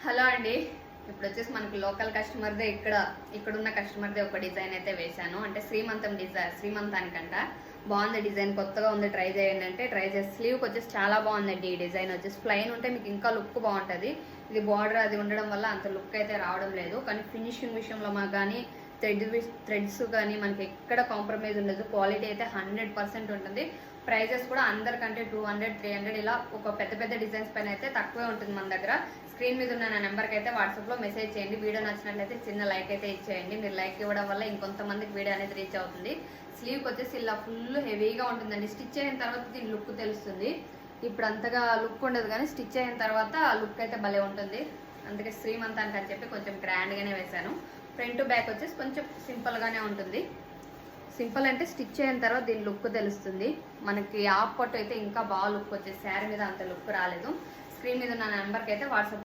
Hello అండి. ఇప్పుడు వచ్చేసి మనకి లోకల్ కస్టమర్దే ఇక్కడున్న కస్టమర్దే ఒక డిజైన్ అయితే వేశాను. అంటే శ్రీమంతానికంట బాగుంది డిజైన్, కొత్తగా ఉంది, ట్రై చేయండి అంటే ట్రై చేసి స్లీవ్కి వచ్చేసి చాలా బాగుందండి. ఈ డిజైన్ వచ్చేసి ప్లెయిన్ ఉంటే మీకు ఇంకా లుక్ బాగుంటుంది. ఇది బార్డర్ అది ఉండడం వల్ల అంత లుక్ అయితే రావడం లేదు. కానీ ఫినిషింగ్ విషయంలో మాకు కానీ థ్రెడ్స్ కానీ మనకి ఎక్కడ కాంప్రమైజ్ ఉండదు. క్వాలిటీ అయితే 100% ఉంటుంది. ప్రైజెస్ కూడా అందరికంటే 200, 300 ఇలా ఒక పెద్ద డిజైన్స్ పైన అయితే తక్కువే ఉంటుంది మన దగ్గర. స్క్రీన్ మీద ఉన్న నా నెంబర్కి అయితే వాట్సాప్లో మెసేజ్ చేయండి. వీడియో నచ్చినట్లయితే చిన్న లైక్ అయితే ఇచ్చేయండి. మీరు లైక్ ఇవ్వడం వల్ల ఇంకొంతమందికి వీడియో అనేది రీచ్ అవుతుంది. స్లీవ్కి వచ్చేసి ఇలా ఫుల్ హెవీగా ఉంటుందండి. స్టిచ్ అయిన తర్వాత దీని లుక్ తెలుస్తుంది. ఇప్పుడు అంతగా లుక్ ఉండదు, కానీ స్టిచ్ అయిన తర్వాత లుక్ అయితే భలే ఉంటుంది. అందుకే శ్రీమంతానికి అని చెప్పి కొంచెం గ్రాండ్గానే వేశాను. ఫ్రంట్ బ్యాక్ వచ్చేసి కొంచెం సింపుల్గానే ఉంటుంది. సింపుల్ అంటే స్టిచ్ అయిన తర్వాత దీని లుక్ తెలుస్తుంది. మనకి ఆఫ్ పట్టు అయితే ఇంకా బాగా లుక్ వచ్చేసి శారీ మీద అంత లుక్ రాలేదు. స్క్రీన్ మీద ఉన్న నెంబర్కి అయితే వాట్సాప్